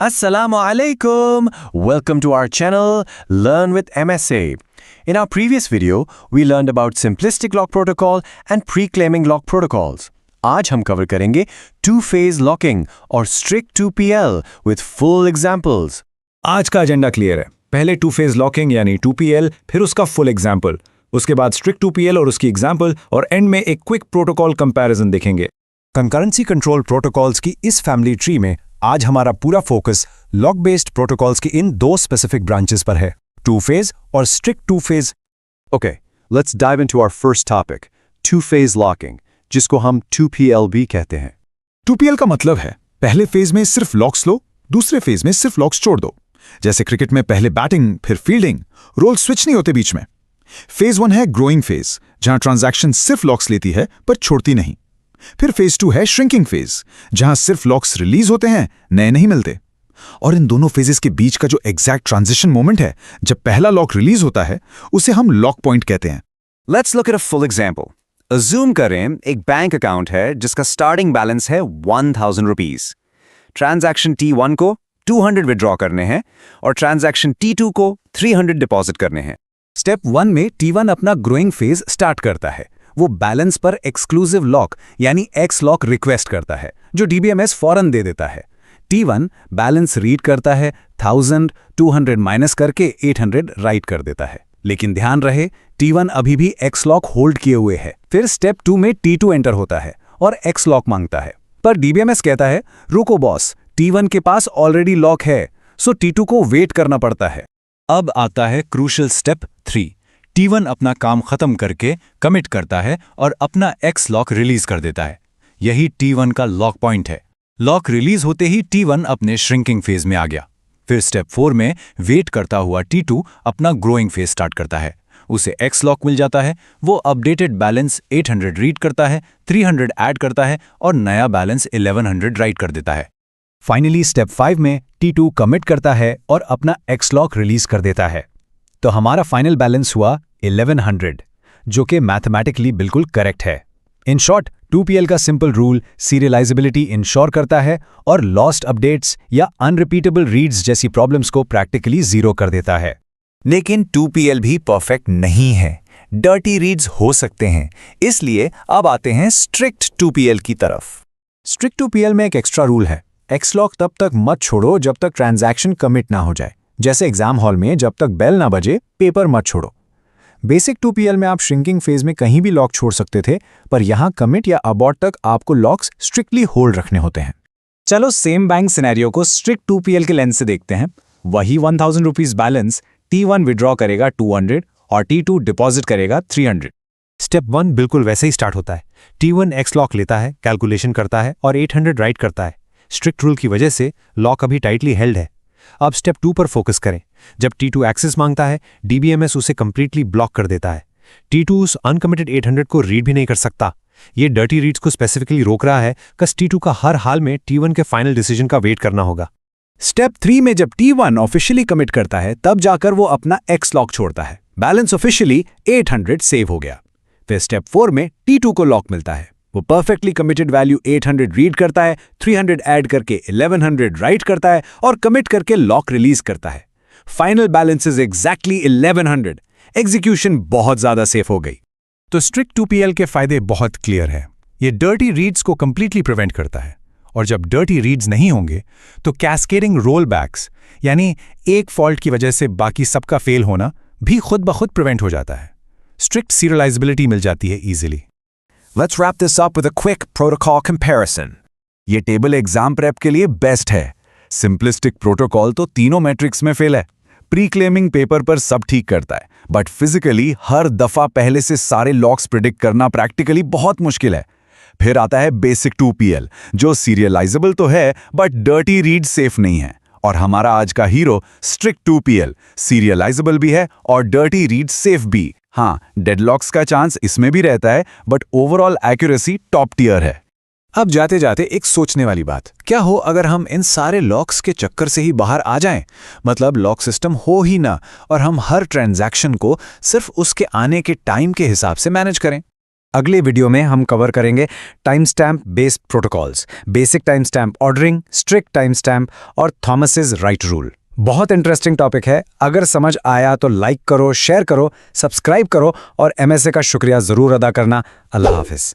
Assalamu alaikum! Welcome to our channel, Learn with MSA. In our previous video, we learned about simplistic lock protocol and pre-claiming lock protocols. आज हम cover करेंगे two-phase locking और strict 2PL with full examples. आज का agenda clear है। पहले two phase locking यानी 2PL, फिर उसका फुल एग्जाम्पल, उसके बाद स्ट्रिक्ट 2PL और उसकी एग्जाम्पल, और एंड में एक क्विक प्रोटोकॉल कंपैरिजन देखेंगे। कंकरेंसी कंट्रोल प्रोटोकॉल्स की इस फैमिली ट्री में आज हमारा पूरा फोकस लॉक बेस्ड प्रोटोकॉल्स की इन दो स्पेसिफिक ब्रांचेस पर है, टू फेज और strict two phase. Okay, let's dive into our first topic, two-phase locking, जिसको हम 2PL भी कहते हैं। 2PL का मतलब है पहले फेज में सिर्फ लॉक्स लो, दूसरे फेज में सिर्फ लॉक्स छोड़ दो। जैसे क्रिकेट में पहले बैटिंग फिर फील्डिंग, रोल स्विच नहीं होते बीच में। फेज 1 है ग्रोइंग फेज, जहां ट्रांजैक्शन सिर्फ लॉक्स लेती है पर छोड़ती नहीं। फिर फेज 2 है श्रिंकिंग फेज, जहां सिर्फ लॉक्स रिलीज होते हैं, नए नहीं मिलते। और इन दोनों फेजेस के बीच का जो एग्जैक्ट ट्रांजिशन मोमेंट है, जब पहला लॉक रिलीज होता है, उसे हम लॉक पॉइंट कहते हैं। Let's look at a full example. Assume करें एक बैंक अकाउंट है जिसका स्टार्टिंग बैलेंस है 1000 रुपीज। ट्रांजैक्शन T1 को 200 विड्रॉ करने हैं और ट्रांजैक्शन T2 को 300 डिपॉजिट करने हैं। स्टेप 1 में T1 अपना ग्रोइंग फेज स्टार्ट करता है। वो बैलेंस पर एक्सक्लूसिव लॉक यानी एक्स लॉक रिक्वेस्ट करता है, जो DBMS फौरन दे देता है। T1 बैलेंस रीड करता है, 1000 200 माइनस करके 800 राइट कर देता है। लेकिन ध्यान रहे, T1 अभी भी एक्स लॉक होल्ड किए हुए है। फिर स्टेप 2 में T2 एंटर होता है और एक्स लॉक मांगता है, पर DBMS कहता है रुको बॉस, T1 के पास ऑलरेडी लॉक है, सो T2 को वेट करना पड़ता है। अब आता है क्रूशियल स्टेप 3। T1 अपना काम खत्म करके कमिट करता है और अपना एक्स लॉक रिलीज कर देता है। यही T1 का लॉक पॉइंट है। लॉक रिलीज होते ही T1 अपने श्रिंकिंग फेज में आ गया। फिर स्टेप 4 में वेट करता हुआ T2 अपना ग्रोइंग फेज स्टार्ट करता है। उसे एक्स लॉक मिल जाता है, वो अपडेटेड बैलेंस 800 रीड करता है, 300 ऐड करता है और नया बैलेंस 1100 राइट कर देता है। फाइनली स्टेप 5 में T2 कमिट करता है और अपना एक्स लॉक रिलीज कर देता है। तो हमारा फाइनल बैलेंस हुआ 1100, जो कि मैथमेटिकली बिल्कुल करेक्ट है। इन शॉर्ट, 2PL का सिंपल रूल सीरियलाइजेबिलिटी इंश्योर करता है और लॉस्ट अपडेट्स या अनरिपीटेबल रीड्स जैसी प्रॉब्लम्स को प्रैक्टिकली जीरो कर देता है। लेकिन 2PL भी परफेक्ट नहीं है, डर्टी रीड्स हो सकते हैं। इसलिए अब आते हैं स्ट्रिक्ट 2PL की तरफ। स्ट्रिक्ट 2PL में एक एक्स्ट्रा रूल है, एक्स लॉक तब तक मत छोड़ो जब तक ट्रांजैक्शन कमिट ना हो जाए। जैसे एग्जाम हॉल में जब तक बेल ना बजे, पेपर मत छोड़ो। बेसिक 2PL में आप श्रिंकिंग फेज में कहीं भी लॉक छोड़ सकते थे, पर यहां कमिट या अबॉर्ट तक आपको लॉक्स स्ट्रिक्टली होल्ड रखने होते हैं। चलो सेम बैंक सिनेरियो को स्ट्रिक्ट 2PL के लेंस से देखते हैं। वही 1000 रुपीज बैलेंस, T1 विड्रॉ करेगा 200 और T2 डिपॉजिट करेगा 300। स्टेप 1 बिल्कुल वैसे ही स्टार्ट होता है। T1 एक्स लॉक लेता है, कैलकुलेशन करता है और 800 राइट करता है। स्ट्रिक्ट रूल की वजह से लॉक अभी टाइटली हेल्ड है। अब स्टेप 2 पर फोकस करें। जब T2 एक्सेस मांगता है, DBMS उसे कंप्लीटली ब्लॉक कर देता है। T2 उस अनकमिटेड 800 को रीड भी नहीं कर सकता। ये डर्टी रीड्स को स्पेसिफिकली रोक रहा है, कस T2 का हर हाल में T1 के फाइनल डिसीजन का वेट करना होगा। स्टेप 3 में जब T1 ऑफिशियली कमिट करता है, तब जाकर वो अपना एक्स लॉक छोड़ता है। बैलेंस ऑफिशियली 800 सेव हो गया। फिर स्टेप 4 में T2 को लॉक मिलता है। वो परफेक्टली कमिटेड वैल्यू 800 रीड करता है, 300 ऐड करके 1100 राइट करता है और कमिट करके लॉक रिलीज करता है। Final balance is exactly 1100। Execution बहुत ज्यादा सेफ हो गई। तो स्ट्रिक्ट 2PL के फायदे बहुत क्लियर हैं। ये डर्टी रीड्स को कंप्लीटली प्रिवेंट करता है, और जब डर्टी रीड्स नहीं होंगे तो कैस्केडिंग रोल बैक्स यानी एक फॉल्ट की वजह से बाकी सबका फेल होना भी खुद ब खुद प्रिवेंट हो जाता है। स्ट्रिक्ट सीरियलाइजेबिलिटी मिल जाती है easily. Let's wrap this up with a quick protocol comparison. ये टेबल एग्जाम प्रेप के लिए बेस्ट है। सिंपलिस्टिक प्रोटोकॉल तो तीनों मैट्रिक्स में फेल है। प्री क्लेमिंग पेपर पर सब ठीक करता है, बट फिजिकली हर दफा पहले से सारे लॉक्स प्रिडिक्ट करना प्रैक्टिकली बहुत मुश्किल है। फिर आता है बेसिक 2PL, जो सीरियलाइजेबल तो है बट डर्टी रीड सेफ नहीं है। और हमारा आज का हीरो स्ट्रिक्ट 2PL, सीरियलाइजेबल भी है और डर्टी रीड सेफ भी। हाँ, डेडलॉक्स का चांस इसमें भी रहता है, but overall accuracy top tier है। अब जाते जाते एक सोचने वाली बात, क्या हो अगर हम इन सारे लॉक्स के चक्कर से ही बाहर आ जाएं? मतलब लॉक सिस्टम हो ही ना और हम हर ट्रांजैक्शन को सिर्फ उसके आने के टाइम के हिसाब से मैनेज करें। अगले वीडियो में हम कवर करेंगे time stamp based protocols, basic time stamp ordering, strict time stamp और थॉमसेस राइट रूल। बहुत इंटरेस्टिंग टॉपिक है। अगर समझ आया तो लाइक करो, शेयर करो, सब्सक्राइब करो और MSA का शुक्रिया ज़रूर अदा करना। अल्लाह हाफिज़।